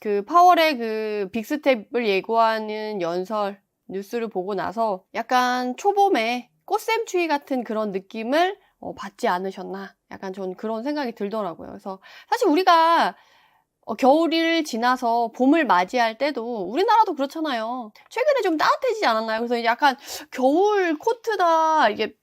그 파월의 그 빅스텝을 예고하는 연설 뉴스를 보고 나서 약간 초봄에 꽃샘추위 같은 그런 느낌을 받지 않으셨나? 약간 전 그런 생각이 들더라고요. 그래서 사실 우리가 겨울을 지나서 봄을 맞이할 때도 우리나라도 그렇잖아요. 최근에 좀 따뜻해지지 않았나요? 그래서 이제 약간 겨울 코트다 이게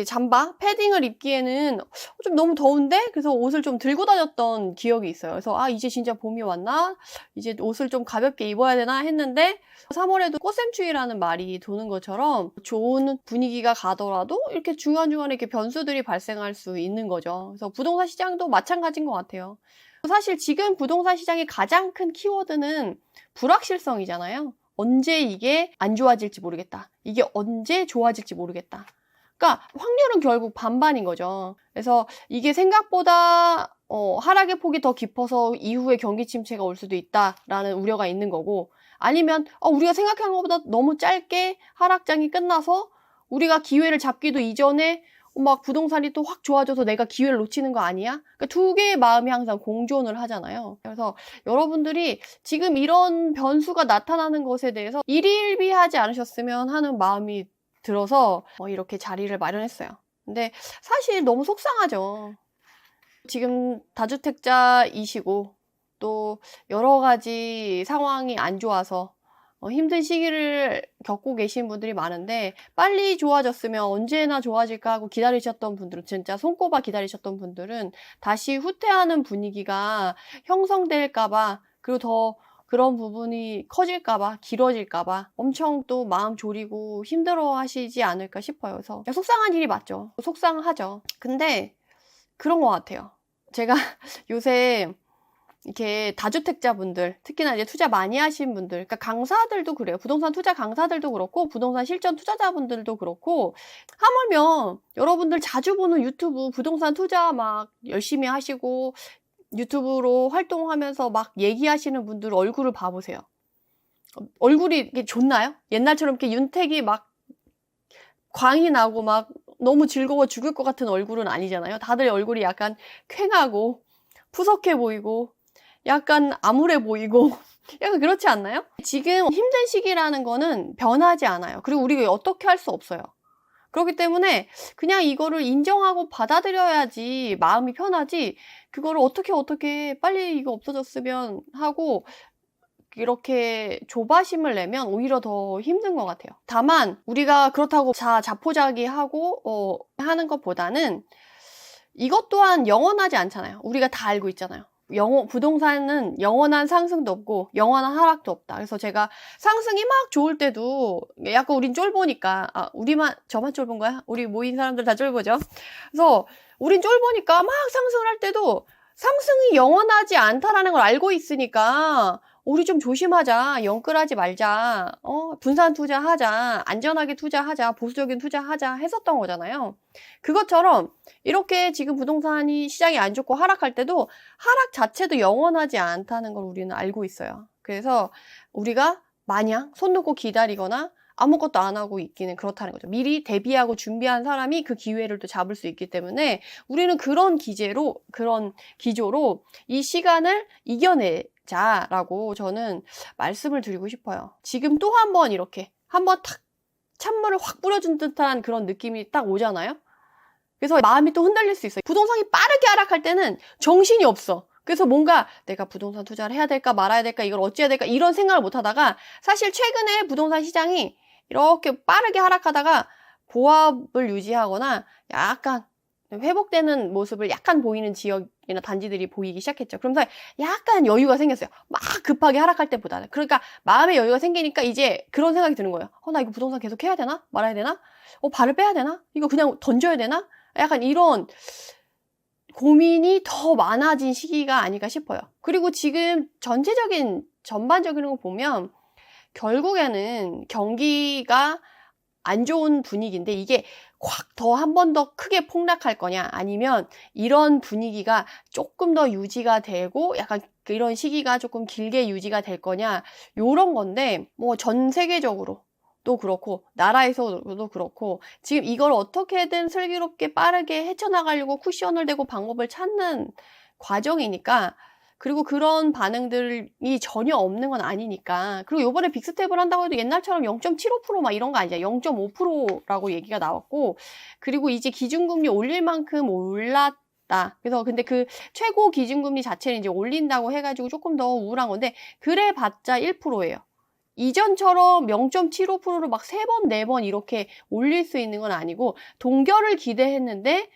잠바, 패딩을 입기에는 좀 너무 더운데? 그래서 옷을 좀 들고 다녔던 기억이 있어요. 그래서 이제 진짜 봄이 왔나? 이제 옷을 좀 가볍게 입어야 되나 했는데 3월에도 꽃샘추위라는 말이 도는 것처럼 좋은 분위기가 가더라도 이렇게 중간중간에 이렇게 변수들이 발생할 수 있는 거죠. 그래서 부동산 시장도 마찬가지인 것 같아요. 사실 지금 부동산 시장의 가장 큰 키워드는 불확실성이잖아요. 언제 이게 안 좋아질지 모르겠다. 이게 언제 좋아질지 모르겠다. 그러니까 확률은 결국 반반인 거죠. 그래서 이게 생각보다 하락의 폭이 더 깊어서 이후에 경기 침체가 올 수도 있다라는 우려가 있는 거고, 아니면 우리가 생각한 것보다 너무 짧게 하락장이 끝나서 우리가 기회를 잡기도 이전에 막 부동산이 또 확 좋아져서 내가 기회를 놓치는 거 아니야? 그러니까 두 개의 마음이 항상 공존을 하잖아요. 그래서 여러분들이 지금 이런 변수가 나타나는 것에 대해서 일희일비하지 않으셨으면 하는 마음이 들어서 이렇게 자리를 마련했어요. 근데 사실 너무 속상하죠. 지금 다주택자이시고 또 여러 가지 상황이 안 좋아서 힘든 시기를 겪고 계신 분들이 많은데, 빨리 좋아졌으면 언제나 좋아질까 하고 기다리셨던 분들은, 진짜 손꼽아 기다리셨던 분들은 다시 후퇴하는 분위기가 형성될까봐, 그리고 더 그런 부분이 커질까봐, 길어질까봐 엄청 또 마음 졸이고 힘들어 하시지 않을까 싶어요. 그래서 속상한 일이 맞죠. 속상하죠. 근데 그런 것 같아요. 제가 요새 이렇게 다주택자분들, 특히나 이제 투자 많이 하신 분들, 그러니까 강사들도 그래요. 부동산 투자 강사들도 그렇고, 부동산 실전 투자자분들도 그렇고, 하물며 여러분들 자주 보는 유튜브 부동산 투자 막 열심히 하시고, 유튜브로 활동하면서 막 얘기하시는 분들 얼굴을 봐보세요. 얼굴이 이렇게 좋나요? 옛날처럼 이렇게 윤택이 막 광이 나고 막 너무 즐거워 죽을 것 같은 얼굴은 아니잖아요. 다들 얼굴이 약간 퀭하고 푸석해 보이고 약간 암울해 보이고 약간 그렇지 않나요? 지금 힘든 시기라는 거는 변하지 않아요. 그리고 우리가 어떻게 할 수 없어요. 그렇기 때문에 그냥 이거를 인정하고 받아들여야지 마음이 편하지, 그거를 어떻게 빨리 이거 없어졌으면 하고 이렇게 조바심을 내면 오히려 더 힘든 것 같아요. 다만 우리가 그렇다고 자포자기하고 하는 것보다는 이것 또한 영원하지 않잖아요. 우리가 다 알고 있잖아요. 부동산은 영원한 상승도 없고 영원한 하락도 없다. 그래서 제가 상승이 막 좋을 때도 약간 우린 쫄보니까, 저만 쫄본 거야? 우리 모인 사람들 다 쫄보죠? 그래서 우린 쫄보니까 막 상승을 할 때도 상승이 영원하지 않다라는 걸 알고 있으니까 우리 좀 조심하자, 영끌하지 말자, 분산 투자하자, 안전하게 투자하자, 보수적인 투자하자 했었던 거잖아요. 그것처럼 이렇게 지금 부동산이 시장이 안 좋고 하락할 때도 하락 자체도 영원하지 않다는 걸 우리는 알고 있어요. 그래서 우리가 마냥 손 놓고 기다리거나 아무것도 안 하고 있기는 그렇다는 거죠. 미리 대비하고 준비한 사람이 그 기회를 또 잡을 수 있기 때문에 우리는 그런 기조로 이 시간을 이겨내자라고 저는 말씀을 드리고 싶어요. 지금 또 한 번 이렇게 한번 탁 찬물을 확 뿌려준 듯한 그런 느낌이 딱 오잖아요. 그래서 마음이 또 흔들릴 수 있어요. 부동산이 빠르게 하락할 때는 정신이 없어. 그래서 뭔가 내가 부동산 투자를 해야 될까 말아야 될까, 이걸 어찌해야 될까, 이런 생각을 못 하다가, 사실 최근에 부동산 시장이 이렇게 빠르게 하락하다가 보합을 유지하거나 약간 회복되는 모습을 약간 보이는 지역이나 단지들이 보이기 시작했죠. 그러면서 약간 여유가 생겼어요. 막 급하게 하락할 때보다는. 그러니까 마음의 여유가 생기니까 이제 그런 생각이 드는 거예요. 나 이거 부동산 계속 해야 되나? 말아야 되나? 발을 빼야 되나? 이거 그냥 던져야 되나? 약간 이런 고민이 더 많아진 시기가 아닐까 싶어요. 그리고 지금 전반적인 거 보면 결국에는 경기가 안 좋은 분위기인데, 이게 확 더 한 번 더 크게 폭락할 거냐, 아니면 이런 분위기가 조금 더 유지가 되고 약간 이런 시기가 조금 길게 유지가 될 거냐, 요런 건데, 뭐 전 세계적으로 도 그렇고 나라에서도 그렇고 지금 이걸 어떻게든 슬기롭게 빠르게 헤쳐나가려고 쿠션을 대고 방법을 찾는 과정이니까, 그리고 그런 반응들이 전혀 없는 건 아니니까. 그리고 요번에 빅스텝을 한다고 해도 옛날처럼 0.75% 막 이런 거 아니잖아요. 0.5%라고 얘기가 나왔고, 그리고 이제 기준금리 올릴 만큼 올랐다. 그래서 근데 그 최고 기준금리 자체를 이제 올린다고 해가지고 조금 더 우울한 건데, 그래 봤자 1%예요. 이전처럼 0.75%로 막 3번, 4번 이렇게 올릴 수 있는 건 아니고, 동결을 기대했는데,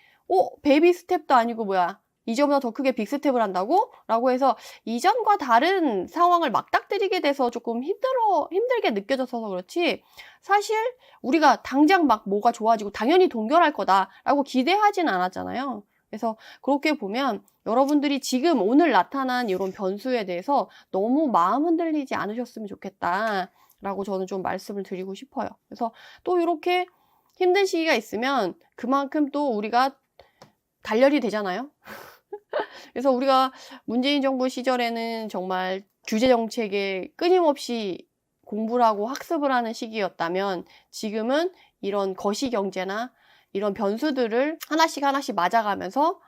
베이비 스텝도 아니고 뭐야. 이전보다 더 크게 빅스텝을 한다고? 라고 해서 이전과 다른 상황을 맞닥뜨리게 돼서 조금 힘들게 느껴져서 그렇지, 사실 우리가 당장 막 뭐가 좋아지고 당연히 동결할 거다라고 기대하진 않았잖아요. 그래서 그렇게 보면 여러분들이 지금 오늘 나타난 이런 변수에 대해서 너무 마음 흔들리지 않으셨으면 좋겠다라고 저는 좀 말씀을 드리고 싶어요. 그래서 또 이렇게 힘든 시기가 있으면 그만큼 또 우리가 단련이 되잖아요. 그래서 우리가 문재인 정부 시절에는 정말 규제 정책에 끊임없이 공부를 하고 학습을 하는 시기였다면, 지금은 이런 거시경제나 이런 변수들을 하나씩 맞아가면서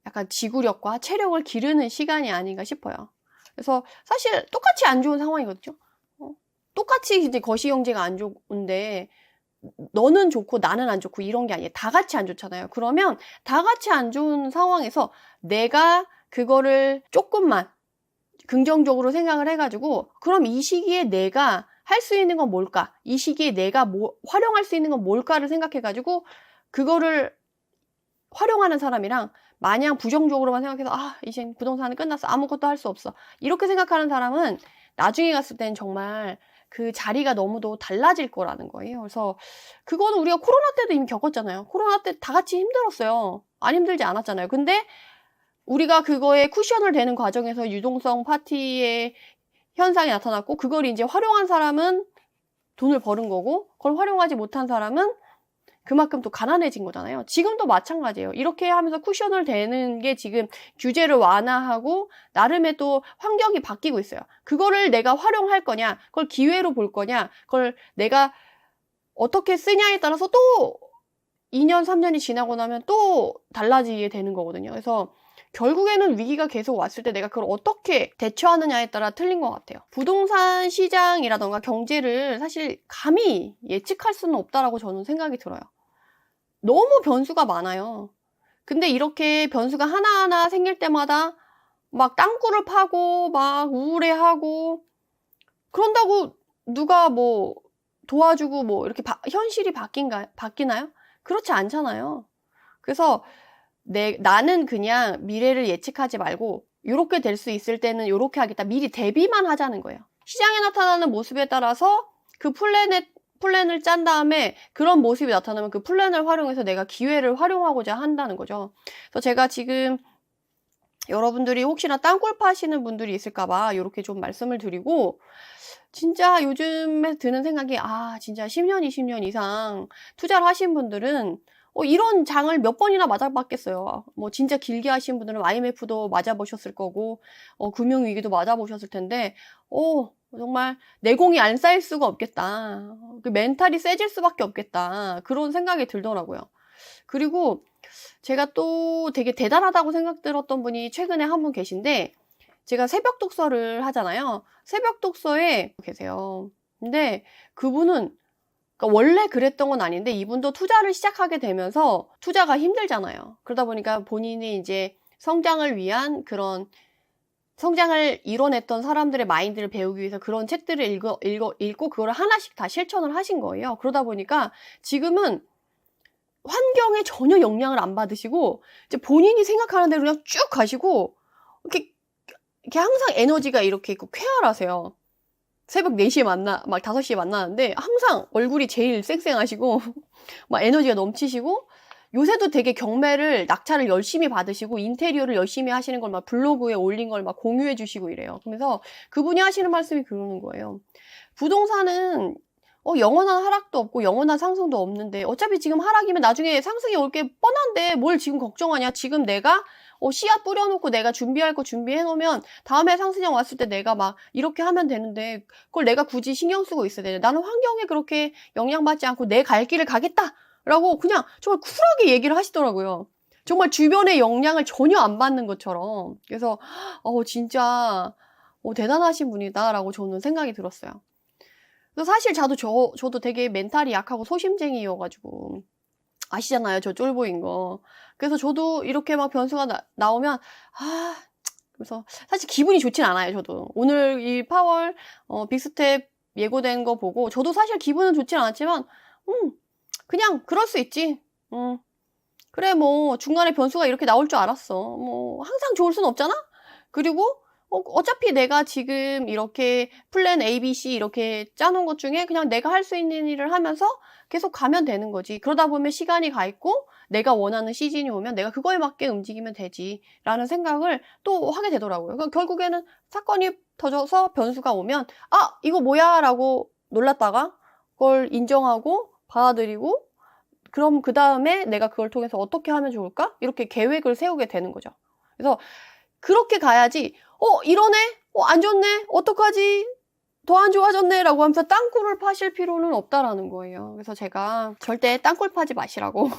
약간 지구력과 체력을 기르는 시간이 아닌가 싶어요. 그래서 사실 똑같이 안 좋은 상황이거든요. 똑같이 이제 거시경제가 안 좋은데 너는 좋고 나는 안 좋고 이런 게 아니에요. 다 같이 안 좋잖아요. 그러면 다 같이 안 좋은 상황에서 내가 그거를 조금만 긍정적으로 생각을 해가지고, 그럼 이 시기에 내가 할 수 있는 건 뭘까? 이 시기에 내가 활용할 수 있는 건 뭘까를 생각해가지고 그거를 활용하는 사람이랑, 마냥 부정적으로만 생각해서 이제 부동산은 끝났어, 아무것도 할 수 없어, 이렇게 생각하는 사람은 나중에 갔을 땐 정말 그 자리가 너무도 달라질 거라는 거예요. 그래서 그거는 우리가 코로나 때도 이미 겪었잖아요. 코로나 때 다 같이 힘들었어요. 안 힘들지 않았잖아요. 근데 우리가 그거에 쿠션을 대는 과정에서 유동성 파티의 현상이 나타났고, 그걸 이제 활용한 사람은 돈을 버는 거고, 그걸 활용하지 못한 사람은 그만큼 또 가난해진 거잖아요. 지금도 마찬가지예요. 이렇게 하면서 쿠션을 대는 게 지금 규제를 완화하고 나름의 또 환경이 바뀌고 있어요. 그거를 내가 활용할 거냐, 그걸 기회로 볼 거냐, 그걸 내가 어떻게 쓰냐에 따라서 또 2년, 3년이 지나고 나면 또 달라지게 되는 거거든요. 그래서 결국에는 위기가 계속 왔을 때 내가 그걸 어떻게 대처하느냐에 따라 틀린 것 같아요. 부동산 시장이라던가 경제를 사실 감히 예측할 수는 없다라고 저는 생각이 들어요. 너무 변수가 많아요. 근데 이렇게 변수가 하나하나 생길 때마다 막 땅굴을 파고 막 우울해하고, 그런다고 누가 뭐 도와주고 뭐 이렇게 현실이 바뀌나요? 그렇지 않잖아요. 그래서 나는 그냥 미래를 예측하지 말고 이렇게 될 수 있을 때는 이렇게 하겠다, 미리 대비만 하자는 거예요. 시장에 나타나는 모습에 따라서 그 플랜을 짠 다음에 그런 모습이 나타나면 그 플랜을 활용해서 내가 기회를 활용하고자 한다는 거죠. 그래서 제가 지금 여러분들이 혹시나 땅굴 파시는 분들이 있을까봐 이렇게 좀 말씀을 드리고, 진짜 요즘에 드는 생각이, 진짜 10년, 20년 이상 투자를 하신 분들은 이런 장을 몇 번이나 맞아봤겠어요. 뭐 진짜 길게 하신 분들은 IMF도 맞아보셨을 거고, 금융위기도 맞아보셨을 텐데, 정말 내공이 안 쌓일 수가 없겠다. 그 멘탈이 세질 수밖에 없겠다. 그런 생각이 들더라고요. 그리고 제가 또 되게 대단하다고 생각 들었던 분이 최근에 한 분 계신데, 제가 새벽 독서를 하잖아요. 새벽 독서에 계세요. 근데 그분은, 그러니까 원래 그랬던 건 아닌데 이분도 투자를 시작하게 되면서 투자가 힘들잖아요. 그러다 보니까 본인이 이제 성장을 위한 그런, 성장을 이뤄냈던 사람들의 마인드를 배우기 위해서 그런 책들을 읽고 그걸 하나씩 다 실천을 하신 거예요. 그러다 보니까 지금은 환경에 전혀 영향을 안 받으시고 이제 본인이 생각하는 대로 그냥 쭉 가시고, 이렇게 항상 에너지가 이렇게 있고 쾌활하세요. 새벽 4시에 막 5시에 만나는데 항상 얼굴이 제일 쌩쌩하시고 막 에너지가 넘치시고, 요새도 되게 낙찰을 열심히 받으시고 인테리어를 열심히 하시는 걸 막 블로그에 올린 걸 막 공유해 주시고 이래요. 그래서 그분이 하시는 말씀이 그러는 거예요. 부동산은 영원한 하락도 없고 영원한 상승도 없는데, 어차피 지금 하락이면 나중에 상승이 올 게 뻔한데 뭘 지금 걱정하냐. 지금 내가 씨앗 뿌려놓고 내가 준비할 거 준비해 놓으면 다음에 상승장 왔을 때 내가 막 이렇게 하면 되는데, 그걸 내가 굳이 신경 쓰고 있어야 되냐. 나는 환경에 그렇게 영향받지 않고 내 갈 길을 가겠다 라고 그냥 정말 쿨하게 얘기를 하시더라고요. 정말 주변의 영향을 전혀 안 받는 것처럼. 그래서 진짜 대단하신 분이다라고 저는 생각이 들었어요. 그래서 사실 저도 되게 멘탈이 약하고 소심쟁이여가지고 아시잖아요, 저 쫄보인 거. 그래서 저도 이렇게 막 변수가 나오면 그래서 사실 기분이 좋진 않아요, 저도. 오늘 이 파월 빅스텝 예고된 거 보고 저도 사실 기분은 좋진 않았지만 그냥 그럴 수 있지. 그래 뭐 중간에 변수가 이렇게 나올 줄 알았어. 뭐 항상 좋을 순 없잖아. 그리고 어차피 내가 지금 이렇게 플랜 A, B, C 이렇게 짜놓은 것 중에 그냥 내가 할 수 있는 일을 하면서 계속 가면 되는 거지. 그러다 보면 시간이 가 있고 내가 원하는 시즌이 오면 내가 그거에 맞게 움직이면 되지 라는 생각을 또 하게 되더라고요. 그러니까 결국에는 사건이 터져서 변수가 오면 이거 뭐야 라고 놀랐다가 그걸 인정하고 받아들이고 그럼 그 다음에 내가 그걸 통해서 어떻게 하면 좋을까? 이렇게 계획을 세우게 되는 거죠. 그래서 그렇게 가야지 이러네? 안 좋네? 어떡하지? 더 안 좋아졌네? 라고 하면서 땅굴을 파실 필요는 없다라는 거예요. 그래서 제가 절대 땅굴 파지 마시라고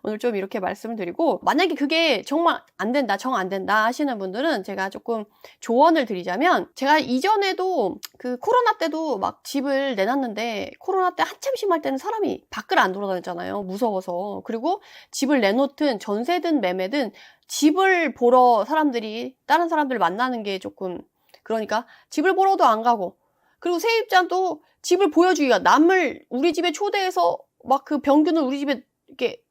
오늘 좀 이렇게 말씀을 드리고, 만약에 그게 정말 안 된다, 정 안 된다 하시는 분들은 제가 조금 조언을 드리자면, 제가 이전에도 그 코로나 때도 막 집을 내놨는데 코로나 때 한참 심할 때는 사람이 밖을 안 돌아다녔잖아요. 무서워서. 그리고 집을 내놓든 전세든 매매든 집을 보러 다른 사람들 만나는 게 조금, 그러니까 집을 보러도 안 가고, 그리고 세입자도 집을 보여주기가, 남을 우리 집에 초대해서 막 그 병균을 우리 집에 이렇게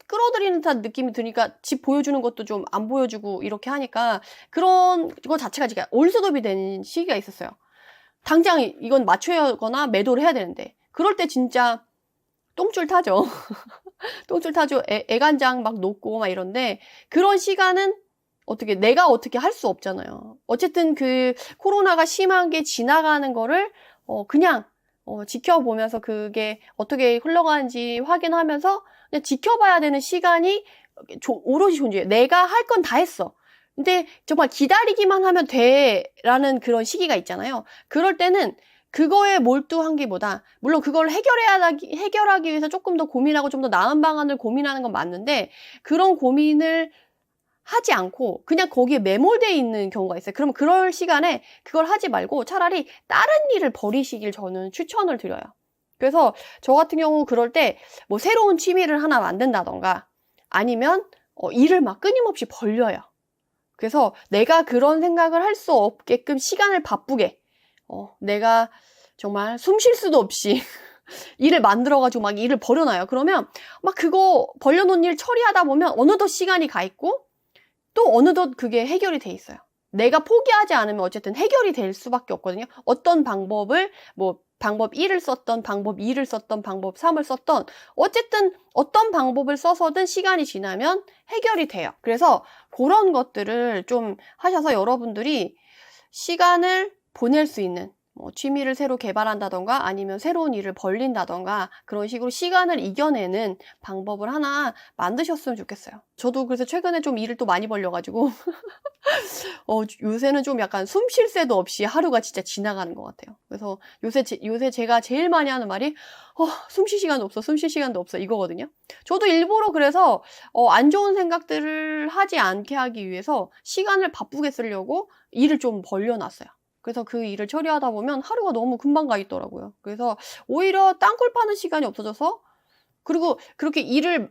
끌어들이는 듯한 느낌이 드니까 집 보여주는 것도 좀 안 보여주고 이렇게 하니까 그런 거 자체가 지금 올스톱이 되는 시기가 있었어요. 당장 이건 맞춰야거나 매도를 해야 되는데 그럴 때 진짜 똥줄 타죠. 똥줄 타죠. 애간장 막 녹고 막 이런데, 그런 시간은 내가 어떻게 할 수 없잖아요. 어쨌든 그 코로나가 심한 게 지나가는 거를 그냥 지켜보면서 그게 어떻게 흘러가는지 확인하면서 그냥 지켜봐야 되는 시간이 오롯이 존재해요. 내가 할 건 다 했어. 근데 정말 기다리기만 하면 돼라는 그런 시기가 있잖아요. 그럴 때는 그거에 몰두한기보다, 물론 그걸 해결하기 위해서 조금 더 고민하고 좀 더 나은 방안을 고민하는 건 맞는데, 그런 고민을 하지 않고 그냥 거기에 매몰되어 있는 경우가 있어요. 그러면 그럴 시간에 그걸 하지 말고 차라리 다른 일을 벌이시길 저는 추천을 드려요. 그래서 저 같은 경우 그럴 때 뭐 새로운 취미를 하나 만든다던가 아니면 일을 막 끊임없이 벌려요. 그래서 내가 그런 생각을 할 수 없게끔 시간을 바쁘게 내가 정말 숨 쉴 수도 없이 일을 만들어가지고 막 일을 벌여놔요. 그러면 막 그거 벌려놓은 일 처리하다 보면 어느덧 시간이 가 있고 또 어느덧 그게 해결이 돼 있어요. 내가 포기하지 않으면 어쨌든 해결이 될 수밖에 없거든요. 어떤 방법을 방법 1을 썼던, 방법 2를 썼던, 방법 3을 썼던, 어쨌든 어떤 방법을 써서든 시간이 지나면 해결이 돼요. 그래서 그런 것들을 좀 하셔서 여러분들이 시간을 보낼 수 있는 취미를 새로 개발한다던가 아니면 새로운 일을 벌린다던가 그런 식으로 시간을 이겨내는 방법을 하나 만드셨으면 좋겠어요. 저도 그래서 최근에 좀 일을 또 많이 벌려가지고 요새는 좀 약간 숨 쉴 새도 없이 하루가 진짜 지나가는 것 같아요. 그래서 요새 제가 제일 많이 하는 말이 숨 쉴 시간도 없어, 숨 쉴 시간도 없어 이거거든요. 저도 일부러 그래서 안 좋은 생각들을 하지 않게 하기 위해서 시간을 바쁘게 쓰려고 일을 좀 벌려놨어요. 그래서 그 일을 처리하다 보면 하루가 너무 금방 가 있더라고요. 그래서 오히려 땅굴 파는 시간이 없어져서, 그리고 그렇게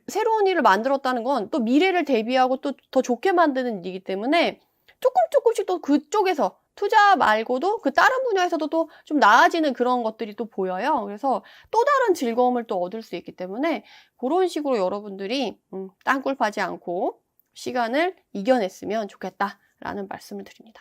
새로운 일을 만들었다는 건 또 미래를 대비하고 또 더 좋게 만드는 일이기 때문에 조금씩 또 그쪽에서 투자 말고도 그 다른 분야에서도 또 좀 나아지는 그런 것들이 또 보여요. 그래서 또 다른 즐거움을 또 얻을 수 있기 때문에 그런 식으로 여러분들이 땅굴 파지 않고 시간을 이겨냈으면 좋겠다라는 말씀을 드립니다.